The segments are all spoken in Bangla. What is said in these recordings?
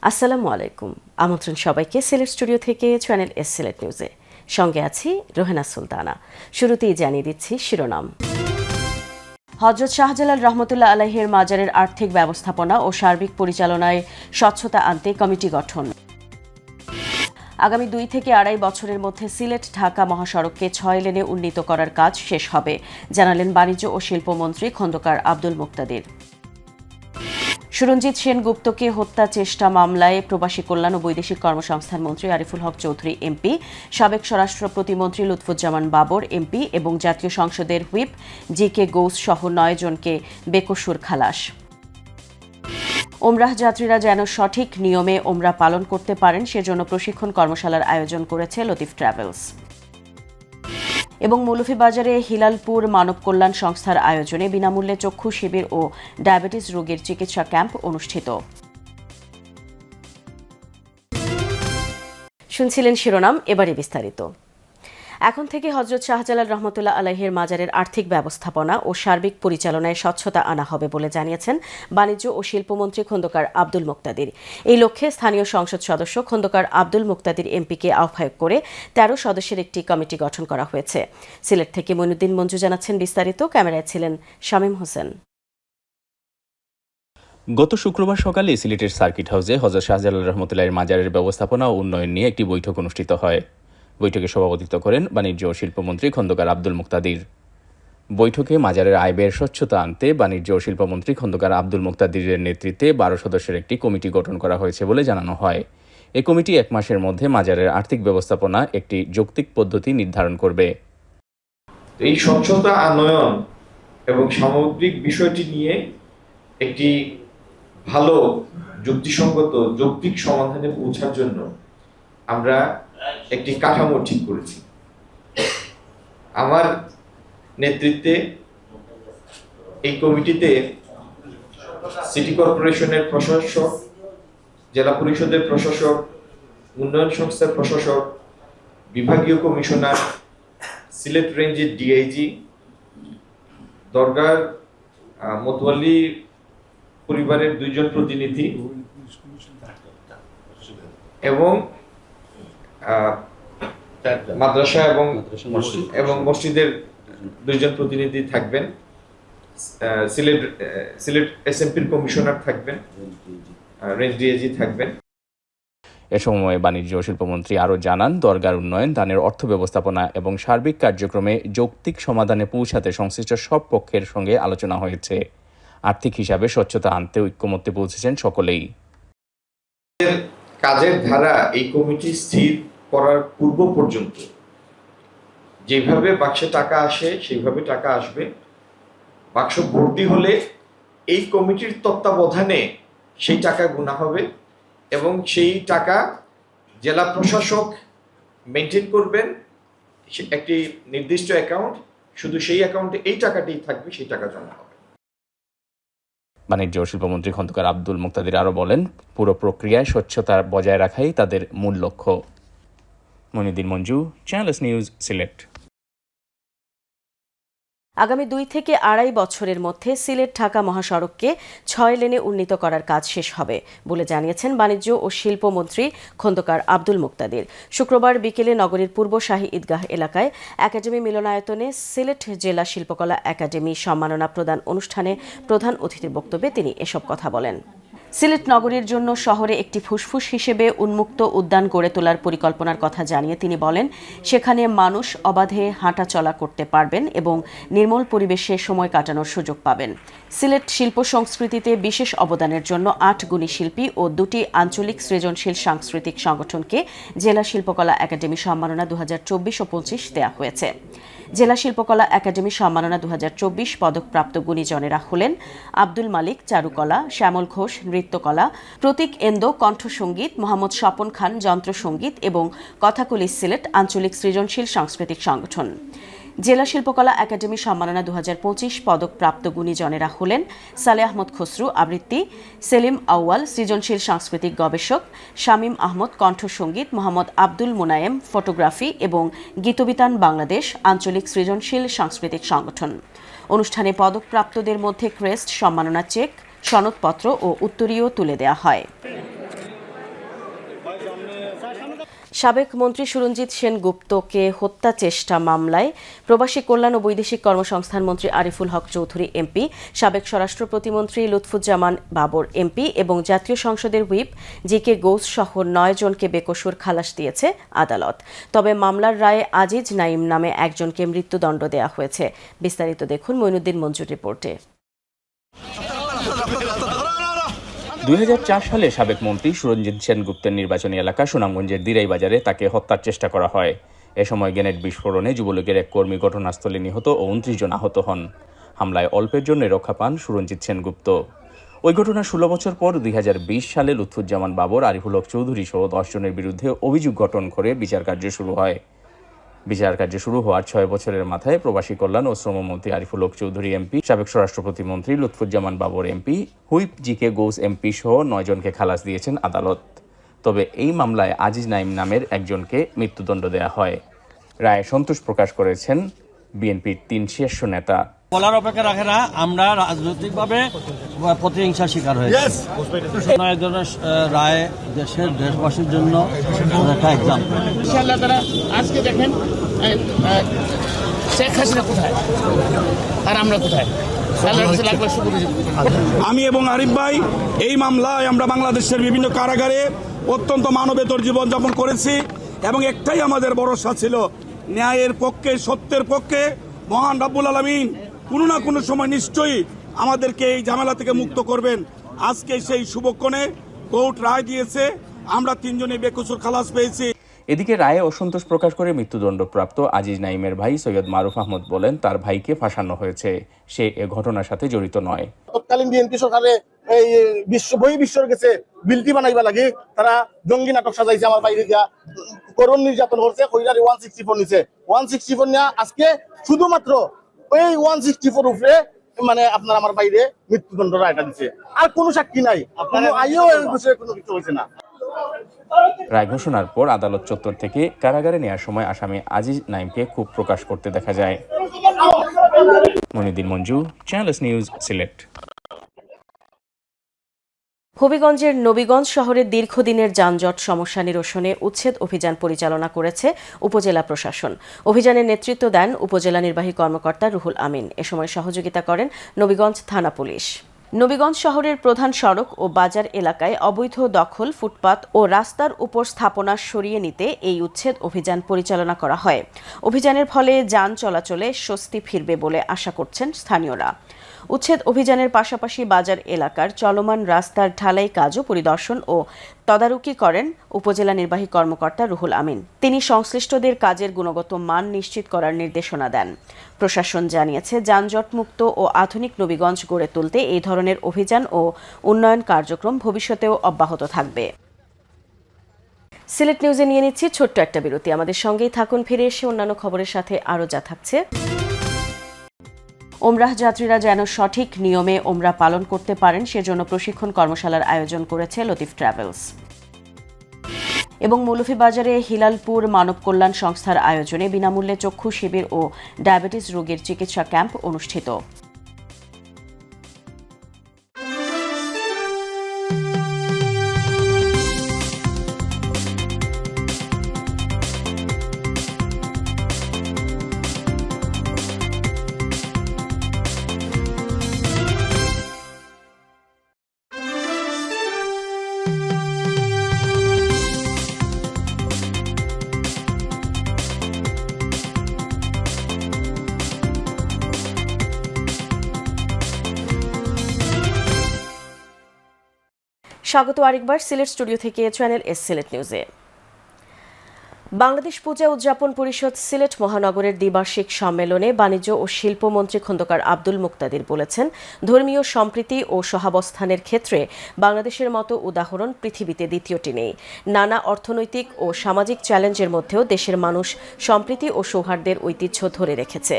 আসসালামু আলাইকুম। আমন্ত্রণ সবাইকে সিলেট স্টুডিও থেকে চ্যানেল এস সিলেট নিউজে। সঙ্গে আছি রোহেনা সুলতানা। শুরুতেই জানিয়ে দিচ্ছি শিরোনাম। হযরত শাহজালাল রহমতুল্লাহ আলাইহির মাজারের আর্থিক ব্যবস্থাপনা ও সার্বিক পরিচালনায় স্বচ্ছতা আনতে কমিটি গঠন। আগামী 2 থেকে 2.5 বছরের মধ্যে সিলেট ঢাকা মহাসড়ককে 6 লেনে উন্নীত করার কাজ শেষ হবে, জানালেন বাণিজ্য ও শিল্পমন্ত্রী খন্দকার আব্দুল মুক্তাদির। সুরঞ্জিত সেনগুপ্তকে হত্যা চেষ্টা মামলায় প্রবাসী কল্যাণ ও বৈদেশিক কর্মসংস্থান মন্ত্রী আরিফুল হক চৌধুরী এমপি, সাবেক স্বরাষ্ট্র প্রতিমন্ত্রী লুৎফুজ্জামান বাবর এমপি এবং জাতীয় সংসদের হুইপ জি.কে. গৌস সহ 9 জনকে বেকসুর খালাস। ওমরাহ যাত্রীরা যেন সঠিক নিয়মে ওমরা পালন করতে পারেন সেজন্য প্রশিক্ষণ কর্মশালার আয়োজন করেছে লতিফ ট্রাভেলস। এবং মৌলভীবাজারে হিলালপুর মানব কল্যাণ সংস্থার আয়োজনে বিনামূল্যে চক্ষু শিবির ও ডায়াবেটিস রোগীর চিকিৎসা ক্যাম্প অনুষ্ঠিত। শুনছিলেন শিরোনাম, এবারে বিস্তারিত। এখন থেকে হযরত শাহজালাল রহমতুল্লাহ আলাইহির মাজারের আর্থিক ব্যবস্থাপনা ও সার্বিক পরিচালনায় স্বচ্ছতা আনা হবে বলে জানিয়েছেন বাণিজ্য ও শিল্পমন্ত্রী খন্দকার আব্দুল মুক্তাদির। এই লক্ষ্যে স্থানীয় সংসদ সদস্য খন্দকার আব্দুল মুক্তাদির এমপিকে আহ্বায়ক করে 13 সদস্যের একটি কমিটি গঠন করা হয়েছে। সিলেট থেকে মইনুদ্দিন মঞ্জু জানাচ্ছেন বিস্তারিত। ক্যামেরায় ছিলেন শামীম হোসেন। গত শুক্রবার সকালে সিলেটের সার্কিট হাউসে হযরত শাহজালাল রহমতুল্লাহের মাজারের ব্যবস্থাপনা ও উন্নয়ন নিয়ে একটি বৈঠক অনুষ্ঠিত হয়। বৈঠকে সভাপতিত্ব করেন বাণিজ্য ও শিল্পমন্ত্রী খন্দকার আব্দুল মুক্তাদির। বৈঠকে মাজারের আয় ব্যয়ের স্বচ্ছতা আনতে বাণিজ্য ও শিল্পমন্ত্রী খন্দকার আব্দুল মুক্তাদিরের নেতৃত্বে 12 সদস্যের একটি কমিটি গঠন করা হয়েছে বলে জানানো হয়। এই কমিটি 1 মাসের মধ্যে মাজারের আর্থিক ব্যবস্থাপনা একটি যৌক্তিক পদ্ধতি নির্ধারণ করবে। এই স্বচ্ছতা আনয়ন এবং সামগ্রিক বিষয়টি নিয়ে একটি ভালো যুক্তিসঙ্গত যৌক্তিক সমাধানে পৌঁছার জন্য আমরা একটি কাঠামো ঠিক করেছি। আমার নেতৃত্বে এই কমিটিতে সিটি কর্পোরেশনের প্রশাসক, জেলা পরিষদের প্রশাসক, উন্নয়ন সংস্থার প্রশাসক, বিভাগীয় কমিশনার, সিলেট রেঞ্জের ডিআইজি, দরগার মতওয়ালি পরিবারের 2 জন প্রতিনিধি এবং মাদ্রাসা এবং মসজিদের 2 জন প্রতিনিধি থাকবেন। সিলেট এসএমপির কমিশনার থাকবেন, রেঞ্জ ডিআইজি থাকবেন। এ সময় বাণিজ্য ও শিল্পমন্ত্রী আরও জানান, দরগার উন্নয়ন, দানের অর্থ ব্যবস্থাপনা এবং সার্বিক কার্যক্রমে যৌক্তিক সমাধানে পৌঁছাতে সংশ্লিষ্ট সব পক্ষের সঙ্গে আলোচনা হয়েছে। আর্থিক হিসাবে স্বচ্ছতা আনতে ঐক্যমত্যে পৌঁছেছেন সকলেই। কাজের ধারা এই কমিটি স্থির করার পূর্ব পর্যন্ত যেভাবে বাক্সে টাকা আসে সেইভাবে টাকা আসবে। বাক্স ভর্তি হলে এই কমিটির তত্ত্বাবধানে সেই টাকা গুনা হবে এবং সেই টাকা জেলা প্রশাসক মেনটেন করবেন একটি নির্দিষ্ট অ্যাকাউন্ট, শুধু সেই অ্যাকাউন্টে এই টাকাটি থাকবে, সেই টাকা জমা হবে। বাণিজ্য ও শিল্পমন্ত্রী খন্দকার আব্দুল মুক্তাদির আরও বলেন, পুরো প্রক্রিয়ায় স্বচ্ছতা বজায় রাখাই তাদের মূল লক্ষ্য। Moinuddin Manju, channel S news, Sylhet. আগামী 2 থেকে 2.5 বছরের মধ্যে সিলেট ঢাকা মহাসড়ককে 6 লেনে উন্নীত করার কাজ শেষ হবে বলে জানিয়েছেন বাণিজ্য ও শিল্পমন্ত্রী খন্দকার আব্দুল মুক্তাদির। শুক্রবার বিকেলে নগরীর পূর্ব শাহী ঈদগাহ এলাকায় একাডেমি মিলনায়তনে সিলেট জেলা শিল্পকলা একাডেমি সম্মাননা প্রদান অনুষ্ঠানে প্রধান অতিথির বক্তব্যে তিনি এসব কথা বলেন। সিলেট নগরীর জন্য শহরে একটি ফুসফুস হিসেবে উন্মুক্ত উদ্যান গড়ে তোলার পরিকল্পনার কথা জানিয়ে তিনি বলেন, সেখানে মানুষ অবাধে হাঁটা চলা করতে পারবেন এবং নির্মল পরিবেশে সময় কাটানোর সুযোগ পাবেন। সিলেট শিল্প সংস্কৃতিতে বিশেষ অবদানের জন্য 8 গুণী শিল্পী ও 2টি আঞ্চলিক সৃজনশীল সাংস্কৃতিক সংগঠনকে জেলা শিল্পকলা একাডেমি সম্মাননা 2024 ও 25 দেওয়া হয়েছে। জেলা শিল্পকলা একাডেমি সম্মাননা 2024 পদকপ্রাপ্ত গুণীজনেরা হলেন আব্দুল মালিক চারুকলা, শ্যামল ঘোষ নৃত্যকলা, প্রতীক এন্দো কণ্ঠসঙ্গীত, মোহাম্মদ স্বপন খান যন্ত্রসঙ্গীত এবং কথাকলি সিলেট আঞ্চলিক সৃজনশীল সাংস্কৃতিক সংগঠন। জেলা শিল্পকলা একাডেমি সম্মাননা 2025 পদকপ্রাপ্ত গুণীজনেরা হলেন সালে আহমদ খসরু আবৃত্তি, সেলিম আউয়াল সৃজনশীল সাংস্কৃতিক গবেষক, শামীম আহমদ কণ্ঠসঙ্গীত, মোহাম্মদ আব্দুল মোনায়েম ফটোগ্রাফি এবং গীতবিতান বাংলাদেশ আঞ্চলিক সৃজনশীল সাংস্কৃতিক সংগঠন। অনুষ্ঠানে পদকপ্রাপ্তদের মধ্যে ক্রেস্ট, সম্মাননা চেক, সনদপত্র ও উত্তরীয় তুলে দেওয়া হয়। সাবেক মন্ত্রী সুরঞ্জিত সেনগুপ্তকে হত্যা চেষ্টা মামলায় প্রবাসী কল্যাণ ও বৈদেশিক কর্মসংস্থান মন্ত্রী আরিফুল হক চৌধুরী এমপি, সাবেক স্বরাষ্ট্র প্রতিমন্ত্রী লুৎফুজ্জামান বাবর এমপি এবং জাতীয় সংসদের হুইপ জি.কে. গৌস সহ 9 জনকে বেকসুর খালাস দিয়েছে আদালত। তবে মামলার রায়ে আজিজ নাইম নামে একজনকে মৃত্যুদণ্ড দেওয়া হয়েছে। বিস্তারিত দেখুন মইনুদ্দিন মঞ্জুর রিপোর্টে। 2004 সালে সাবেক মন্ত্রী সুরঞ্জিত সেনগুপ্তের নির্বাচনী এলাকা সুনামগঞ্জের দিরাই বাজারে তাকে হত্যার চেষ্টা করা হয়। এ সময় গ্রেনেড বিস্ফোরণে যুবলীগের এক কর্মী ঘটনাস্থলে নিহত ও 29 জন আহত হন। হামলায় অল্পের জন্য রক্ষা পান সুরঞ্জিত সেনগুপ্ত। ওই ঘটনার 16 বছর পর 2020 সালে লুৎফুজ্জামান বাবর, আরিফুল হক চৌধুরী সহ 10 জনের বিরুদ্ধে অভিযোগ গঠন করে বিচার কার্য শুরু হয়। বিচার কার্য শুরু হওয়ার 6 বছরের মাথায় প্রবাসী কল্যাণ ও শ্রমমন্ত্রী আরিফুল হক চৌধুরী এমপি, সাবেক স্বরাষ্ট্র প্রতিমন্ত্রী Lutfuzzaman Babar MP, whip G K. Gaus MP সহ 9 জনকে খালাস দিয়েছেন আদালত। তবে এই মামলায় আজিজ নাইম নামের একজনকে মৃত্যুদণ্ড দেওয়া হয়। রায়ে সন্তোষ প্রকাশ করেছেন বিএনপির 3 শীর্ষ নেতা। বলার অপেক্ষা রাখে না, আমরা রাজনৈতিকভাবে প্রতিহিংসার শিকার হয়েছি। এই ধরনের রায় দেশবাসীর জন্য একটা এক্সাম্পল। ইনশাআল্লাহ তারা আজকে দেখেন শেখ হাসিনা কোথায় আর আমরা কোথায়। আমি এবং আরিফ ভাই এই মামলায় আমরা বাংলাদেশের বিভিন্ন কারাগারে অত্যন্ত মানবেতর জীবনযাপন করেছি এবং একটাই আমাদের ভরসা ছিল, ন্যায়ের পক্ষে, সত্যের পক্ষে মহান রব্বুল আলামিন কোনো না কোনো সময় নিশ্চয়ই আমাদেরকে এই ঝামেলা থেকে মুক্ত করবেন। আজকে সেই শুভক্ষণে কোর্ট রায় দিয়েছে, আমরা 3 জনে বেকসুর খালাস পেয়েছি। এদিকে রায়ে অসন্তোষ প্রকাশ করে মৃত্যুদণ্ডপ্রাপ্ত আজিজ নাইমের ভাই সৈয়দ মারুফ আহমদ বলেন, তার ভাইকে ফাঁসানো হয়েছে, সে এ ঘটনার সাথে জড়িত নয়। তৎকালীন বিএনপি সরকারে এই বিশ্বর গেছে বিলটি বানাইবা লাগে, তারা জঙ্গি নাটক সাজাইছে, আমার বাইরে যা করুণ নির্যাতন করছে, কইরারি 164 নিছে। 164 নিয়ে আজকে শুধুমাত্র ওই 164 উপরে মানে আপনার আমার বাইরে মৃত্যুদণ্ড রায়টা দিচ্ছে। আর কোনো সাক্ষী নাই, আপনারা আইও এই বিষয়ে কোনো কিছু হয়েছে না। রায় ঘোষণার পর আদালত চত্বর থেকে কারাগারে নেওয়ার সময় আসামি আজিজ নাইমকে ক্ষোভ প্রকাশ করতে দেখা যায়। Moinuddin Manju, channel S news, Sylhet. হবিগঞ্জের নবীগঞ্জ শহরের দীর্ঘদিনের যানজট সমস্যা নিরসনে উচ্ছেদ অভিযান পরিচালনা করেছে উপজেলা প্রশাসন। অভিযানের নেতৃত্ব দেন উপজেলা নির্বাহী কর্মকর্তা রুহুল আমিন। এ সময় সহযোগিতা করেন নবীগঞ্জ থানা পুলিশ। নবীগঞ্জ শহরের প্রধান সড়ক ও বাজার এলাকায় অবৈধ দখল, ফুটপাত ও রাস্তার উপর স্থাপনা সরিয়ে নিতে এই উচ্ছেদ অভিযান পরিচালনা করা হয়। অভিযানের ফলে যান চলাচলে স্বস্তি ফিরবে বলে আশা করছেন স্থানীয়রা। উচ্ছেদ অভিযানের পাশাপাশি বাজার এলাকার চলমান রাস্তার ঢালাই কাজও পরিদর্শন ও তদারকি করেন উপজেলা নির্বাহী কর্মকর্তা রুহুল আমিন। তিনি সংশ্লিষ্টদের কাজের গুণগত মান নিশ্চিত করার নির্দেশনা দেন। প্রশাসন জানিয়েছে, যানজটমুক্ত ও আধুনিক নবীগঞ্জ গড়ে তুলতে এই ধরনের অভিযান ও উন্নয়ন কার্যক্রম ভবিষ্যতেও অব্যাহত থাকবে। সিলেট নিউজে নিয়ে নিচ্ছি ছোট্ট একটা বিরতি। আমাদের সঙ্গেই থাকুন। ফিরে এসে অন্যান্য খবরের সাথে আরও যা থাকছে। ওমরাহ যাত্রীরা যেন সঠিক নিয়মে ওমরা পালন করতে পারেন সেজন্য প্রশিক্ষণ কর্মশালার আয়োজন করেছে লতিফ ট্রাভেলস। এবং মৌলভীবাজারে হিলালপুর মানব কল্যাণ সংস্থার আয়োজনে বিনামূল্যে চক্ষু শিবির ও ডায়াবেটিস রোগীর চিকিৎসা ক্যাম্প অনুষ্ঠিত। স্বাগত আরেকবার সিলেট স্টুডিও থেকে চ্যানেল এস সিলেট নিউজে। বাংলাদেশ পূজা উদযাপন পরিষদ সিলেট মহানগরের দ্বিবার্ষিক সম্মেলনে বাণিজ্য ও শিল্পমন্ত্রী খন্দকার আব্দুল মুক্তাদির বলেছেন, ধর্মীয় সম্প্রীতি ও সহাবস্থানের ক্ষেত্রে বাংলাদেশের মতো উদাহরণ পৃথিবীতে দ্বিতীয়টি নেই। নানা অর্থনৈতিক ও সামাজিক চ্যালেঞ্জের মধ্যেও দেশের মানুষ সম্প্রীতি ও সৌহার্দ্যের ঐতিহ্য ধরে রেখেছে।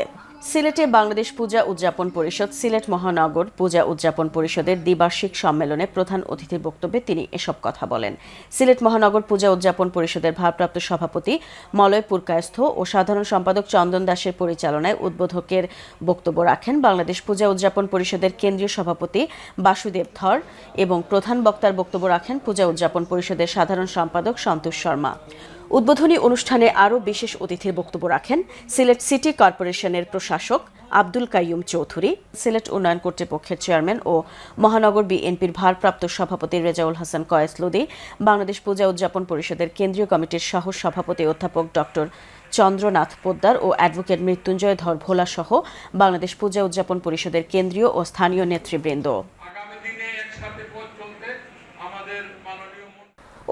সিলেটে বাংলাদেশ পূজা উদযাপন পরিষদ সিলেট মহানগর পূজা উদযাপন পরিষদের দ্বিবার্ষিক সম্মেলনে প্রধান অতিথির বক্তব্যে তিনি এসব কথা বলেন। সিলেট মহানগর পূজা উদযাপন পরিষদের ভারপ্রাপ্ত সভাপতি মলয় পুরকায়স্থ ও সাধারণ সম্পাদক চন্দন দাসের পরিচালনায় উদ্বোধকের বক্তব্য রাখেন বাংলাদেশ পূজা উদযাপন পরিষদের কেন্দ্রীয় সভাপতি বাসুদেব ধর এবং প্রধান বক্তার বক্তব্য রাখেন পূজা উদযাপন পরিষদের সাধারণ সম্পাদক সন্তোষ শর্মা। উদ্বোধনী অনুষ্ঠানে আরও বিশেষ অতিথির বক্তব্য রাখেন সিলেট সিটি কর্পোরেশনের প্রশাসক আব্দুল কাইয়ুম চৌধুরী, সিলেট উন্নয়ন কর্তৃপক্ষের চেয়ারম্যান ও মহানগর বিএনপির ভারপ্রাপ্ত সভাপতি রেজাউল হাসান কয়েস লুদি, বাংলাদেশ পূজা উদযাপন পরিষদের কেন্দ্রীয় কমিটির সহ সভাপতি অধ্যাপক ডক্টর চন্দ্রনাথ পোদ্দার ও অ্যাডভোকেট মৃত্যুঞ্জয় ধর ভোলা সহ বাংলাদেশ পূজা উদযাপন পরিষদের কেন্দ্রীয় ও স্থানীয় নেতৃবৃন্দ।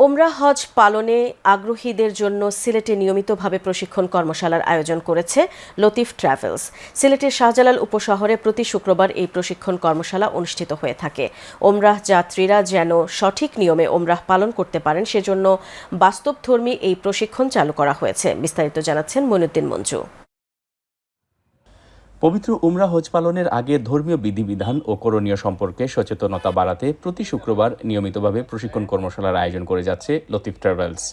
ওমরাহ হজ পালনে আগ্রহীদের জন্য সিলেটে নিয়মিতভাবে প্রশিক্ষণ কর্মশালার আয়োজন করেছে লতিফ ট্রাভেলস। সিলেটের শাহজালাল উপশহরে প্রতি শুক্রবার এই প্রশিক্ষণ কর্মশালা অনুষ্ঠিত হয়ে থাকে। ওমরাহ যাত্রীরা যেন সঠিক নিয়মে ওমরাহ পালন করতে পারেন সেজন্য বাস্তবধর্মী এই প্রশিক্ষণ চালু করা হয়েছে। বিস্তারিত জানাচ্ছেন মইনুদ্দিন মঞ্জু। পবিত্র উমরা হজ পালনের আগে ধর্মীয় বিধিবিধান ও করণীয় সম্পর্কে সচেতনতা বাড়াতে প্রতি শুক্রবার নিয়মিতভাবে প্রশিক্ষণ কর্মশালার আয়োজন করে যাচ্ছে লতিফ ট্রাভেলস।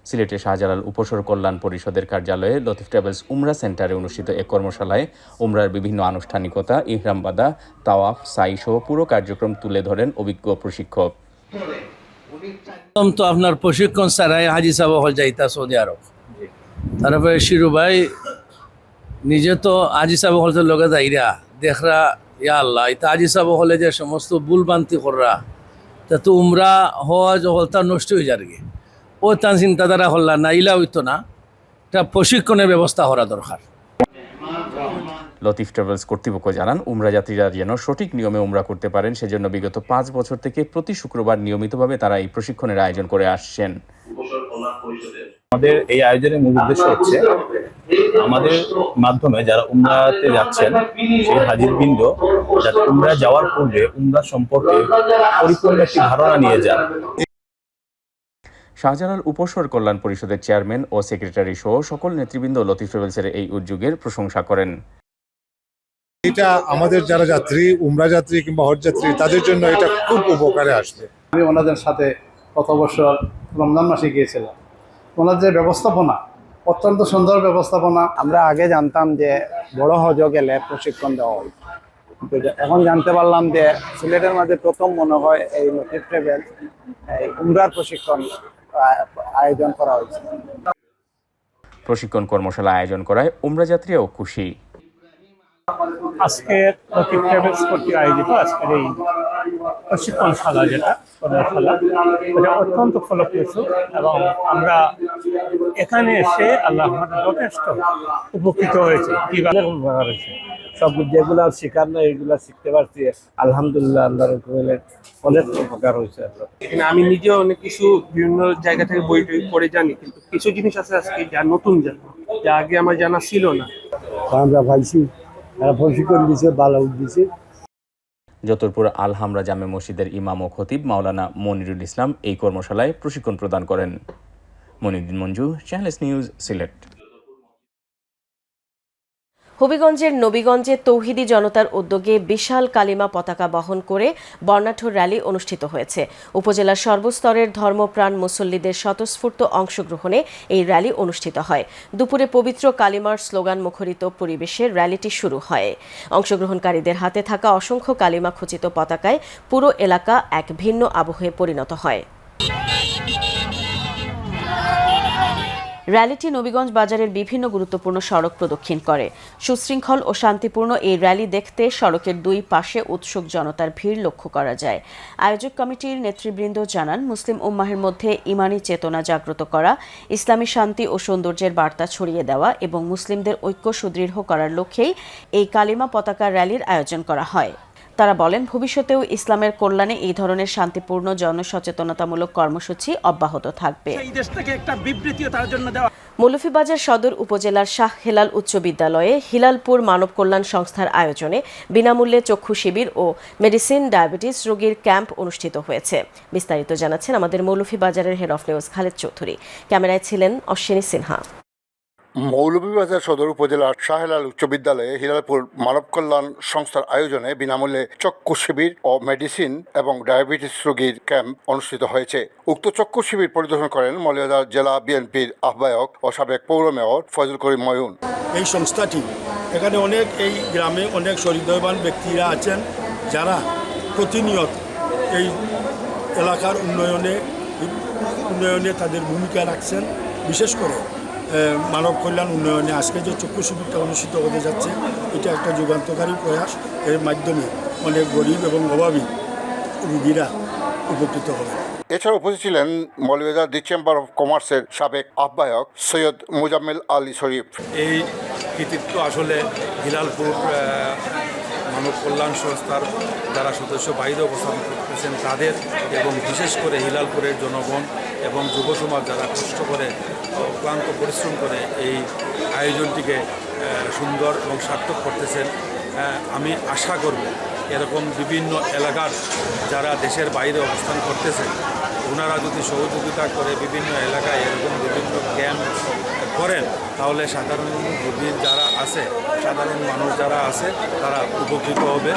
সিলেটের শাহজালাল উপসর কল্যাণ পরিষদের কার্যালয়ে লতিফ ট্রাভেলস উমরা সেন্টারে অনুষ্ঠিত এক কর্মশালায় উমরার বিভিন্ন আনুষ্ঠানিকতা, ইহরাম বাঁধা, তাওয়াফ, সাই সহ পুরো কার্যক্রম তুলে ধরেন অভিজ্ঞ প্রশিক্ষক। তো আপনার প্রশিক্ষণ ছাড়াই হাজি সাহেব হল যাইতা সৌদি আরব, তারপরে শিরু ভাই নিজে তো আজি সাহেব হলতে লগে যাইরা দেখরা ইয়া আল্লাহ এটা আজি সাহেব হলে যে সমস্ত ভুলবান্তি কররা তা তো উমরা হজ হলতা নষ্ট হয়ে যাবে, ও তার চিন্তাধারা হল্লা না ইলা হইতো না, এটা প্রশিক্ষণের ব্যবস্থা করা দরকার। লতিফ ট্রাভেলস কর্তৃপক্ষ জানান, উমরা যাত্রীরা যেন সঠিক নিয়মে উমরা করতে পারেন সেজন্য বিগত 5 বছর থেকে প্রতি শুক্রবার নিয়মিতভাবে তারা এই প্রশিক্ষণের আয়োজন করে আসছেন। আমাদের এই আয়োজনের মূল উদ্দেশ্য হচ্ছে আমাদের মাধ্যমে যারা উমরাতে যাচ্ছেন সেই হাজিরবৃন্দ যাতে উমরা যাওয়ার পূর্বে উমরা সম্পর্কে পরিপূর্ণ একটি ধারণা নিয়ে যান। শাহজালাল উপসর কল্যাণ পরিষদের চেয়ারম্যান ও সেক্রেটারি সহ সকল নেতৃবৃন্দ লতিফ ট্রাভেলসের এই উদ্যোগের প্রশংসা করেন। এটা আমাদের যারা যাত্রী, উমরা যাত্রী কিংবা হজ যাত্রী, তাদের জন্য এটা খুব উপকারে আসবে। আমি ওনাদের সাথে গত বছর রমজান মাসে গিয়েছিলাম। ওনাদের ব্যবস্থাপনা অত্যন্ত সুন্দর ব্যবস্থাপনা। আমরা আগে জানতাম যে বড় হজ গেলে প্রশিক্ষণ দেওয়া হয়, এখন জানতে পারলাম যে সিলেটের মাঝে প্রথম মনে হয় এই লতিফ ট্রাভেলস এই উমরার প্রশিক্ষণ আয়োজন করা হয়েছে। প্রশিক্ষণ কর্মশালা আয়োজন করায় উমরা যাত্রীরাও খুশি। আজকে লতিফ ট্রাভেলস কর্তৃক আয়োজিত আজকের এই প্রশিক্ষণশালা যেটা কর্মশালা এটা অত্যন্ত ফলপ্রসূ এবং আমরা এখানে এসে আল্লাহ যথেষ্ট উপকৃত হয়েছে। কিভাবে উপকার হয়েছে সব যেগুলো শেখার না এগুলো শিখতে পারছি, আলহামদুলিল্লাহ আল্লাহর অনেক উপকার হয়েছে। আমি নিজেও অনেক কিছু বিভিন্ন জায়গা থেকে বই টই পড়ে জানি, কিন্তু কিছু জিনিস আছে আজকে যা নতুন জানা, যা আগে আমার জানা ছিল না। আমরা ভাইছি প্রশিক্ষণ দিচ্ছে, ভালো দিচ্ছে। যতরপুর আল হামরা জামে মসজিদের ইমাম ও খতিব মাওলানা মনিরুল ইসলাম এই কর্মশালায় প্রশিক্ষণ প্রদান করেন। Moinuddin Manju, channel S news, Sylhet. হবিগঞ্জের নবীগঞ্জে তৌহিদি জনতার উদ্যোগে বিশাল কালিমা পতাকা বহন করে বর্ণাঢ্য র্যালি অনুষ্ঠিত হয়েছে। উপজেলার সর্বস্তরের ধর্মপ্রাণ মুসল্লিদের স্বতঃস্ফূর্ত অংশগ্রহণে এই র্যালি অনুষ্ঠিত হয়। দুপুরে পবিত্র কালিমার স্লোগান মুখরিত পরিবেশে র্যালিটি শুরু হয়। অংশগ্রহণকারীদের হাতে থাকা অসংখ্য কালিমা খচিত পতাকায় পুরো এলাকা এক ভিন্ন আবহে পরিণত হয়। র্যালিটি নবীগঞ্জ বাজারের বিভিন্ন গুরুত্বপূর্ণ সড়ক প্রদক্ষিণ করে। সুশৃঙ্খল ও শান্তিপূর্ণ এই র্যালি দেখতে সড়কের দুই পাশে উৎসুক জনতার ভিড় লক্ষ্য করা যায়। আয়োজক কমিটির নেতৃবৃন্দ জানান, মুসলিম উম্মাহের মধ্যে ইমানি চেতনা জাগ্রত করা, ইসলামী শান্তি ও সৌন্দর্যের বার্তা ছড়িয়ে দেওয়া এবং মুসলিমদের ঐক্য সুদৃঢ় করার লক্ষ্যেই এই কালিমা পতাকা র্যালির আয়োজন করা হয়। তারা বলেন, ভবিষ্যতেও ইসলামের কল্যাণে এই ধরনের শান্তিপূর্ণ জনসচেতনতামূলক কর্মসূচি অব্যাহত থাকবে। মৌলভীবাজার সদর উপজেলার শাহ হেলাল উচ্চ বিদ্যালয়ে হিলালপুর মানব কল্যাণ সংস্থার আয়োজনে বিনামূল্যে চক্ষু শিবির ও মেডিসিন ডায়াবেটিস রোগীর ক্যাম্প অনুষ্ঠিত হয়েছে। বিস্তারিত জানাচ্ছেন আমাদের মৌলভীবাজারের head of news Khaled Chowdhury. ক্যামেরায় ছিলেন অশ্বিনী সিনহা। মৌলভীবাজার সদর উপজেলার শাহলাল উচ্চ বিদ্যালয়ে হিলালপুর মানব কল্যাণ সংস্থার আয়োজনে বিনামূল্যে চক্ষু শিবির ও মেডিসিন এবং ডায়াবেটিস রোগীর ক্যাম্প অনুষ্ঠিত হয়েছে। উক্ত চক্ষু শিবির পরিদর্শন করেন মৌলভীবাজার জেলা বিএনপির আহ্বায়ক ও সাবেক পৌর মেয়র ফজল করিম ময়ুন। এই সংস্থাটি এখানে অনেক এই গ্রামে অনেক হৃদয়বান ব্যক্তিরা আছেন যারা প্রতিনিয়ত এই এলাকার উন্নয়নে তাদের ভূমিকা রাখছেন। বিশেষ করে মানব কল্যাণ উন্নয়নে আজকে যে চক্ষু শিবিরটা অনুষ্ঠিত হতে যাচ্ছে, এটা একটা যুগান্তকারী প্রয়াস। এর মাধ্যমে অনেক গরিব এবং অভাবী রুগীরা উপকৃত হবে। এছাড়া উপস্থিত ছিলেন মৌলভীবাজার দি চেম্বার অফ কমার্সের সাবেক আহ্বায়ক সৈয়দ মুজাম্মেল আলী শরীফ। এই কৃতিত্ব আসলে হিলালপুর মানব কল্যাণ সংস্থার যারা সদস্য বাইরে অবস্থান করতেছেন তাদের, এবং বিশেষ করে হিলালপুরের জনগণ এবং যুব সমাজ যারা কষ্ট করে ক্লান্ত পরিশ্রম করে এই আয়োজনটিকে সুন্দর এবং সার্থক করতেছেন। আমি আশা করব এরকম বিভিন্ন এলাকার যারা দেশের বাইরে অবস্থান করতেছেন ওনারা যদি সহযোগিতা করে বিভিন্ন এলাকায় এরকম বিভিন্ন ক্যাম্প করেন, তাহলে সাধারণ রোগীর যারা আছে, সাধারণ মানুষ যারা আছে তারা উপকৃত হবে।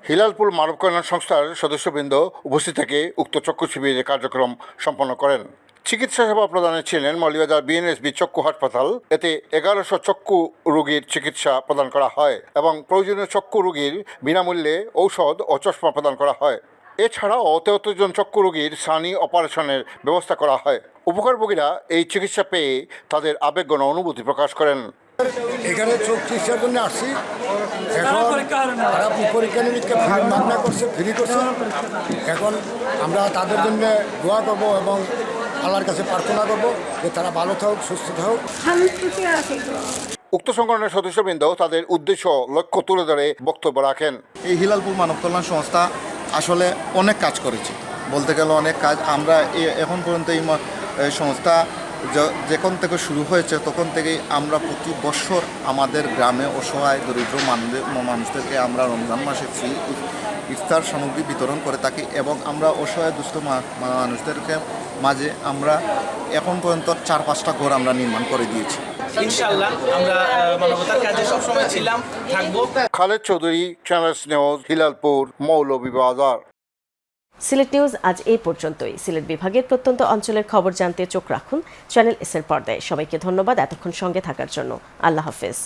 হিলালপুর মানব কল্যাণ সংস্থার সদস্যবৃন্দ উপস্থিত থেকে উক্ত চক্ষু শিবিরের কার্যক্রম সম্পন্ন করেন। চিকিৎসা সেবা প্রদানে ছিলেন মৌলভীবাজার বিএনএসবি চক্ষু হাসপাতাল। এতে 1100 চক্ষু রোগীর চিকিৎসা প্রদান করা হয় এবং প্রয়োজনীয় চক্ষু রোগীর বিনামূল্যে ঔষধ ও চশমা প্রদান করা হয়। এছাড়াও 73 জন চক্ষু রোগীর সানি অপারেশনের ব্যবস্থা করা হয়। উপকারভোগীরা এই চিকিৎসা পেয়ে তাদের আবেগঘন অনুভূতি প্রকাশ করেন। এখানে চোখ চিকিৎসার জন্য আসছি। এখন তারা পরীক্ষা নিরীক্ষা মাগনা করছে, ফ্রি করছে। এখন আমরা তাদের জন্য দোয়া করব এবং আল্লাহর কাছে প্রার্থনা করব যে তারা ভালো থাকুক, সুস্থ থাকুক। উক্ত সংগঠনের সদস্যবৃন্দ তাদের উদ্দেশ্য লক্ষ্য তুলে ধরে বক্তব্য রাখেন। এই হিলালপুর মানব কল্যাণ সংস্থা আসলে অনেক কাজ করেছে, বলতে গেলে অনেক কাজ। আমরা এখন পর্যন্ত এই সংস্থা যখন থেকে শুরু হয়েছে তখন থেকেই আমরা প্রতি বছর আমাদের গ্রামে অসহায় দরিদ্র মানুষদেরকে আমরা রমজান মাসে ফ্রি ইফতার সামগ্রী বিতরণ করে থাকি এবং আমরা অসহায় দুস্থ মানুষদেরকে মাঝে আমরা এখন পর্যন্ত 4-5টা ঘর আমরা নির্মাণ করে দিয়েছি। ইনশাআল্লাহ আমরা মানবতার কাজে সবসময় ছিলাম, থাকবো। Khaled Chowdhury, channels news, Hilalpur, Moulvibazar. Sylhet news আজ এই পর্যন্তই। সিলেট বিভাগের প্রত্যন্ত অঞ্চলের খবর জানতে চোখ রাখুন চ্যানেল এস এর পর্দায়। সবাইকে ধন্যবাদ এতক্ষণ সঙ্গে থাকার জন্য। আল্লাহ হাফেজ।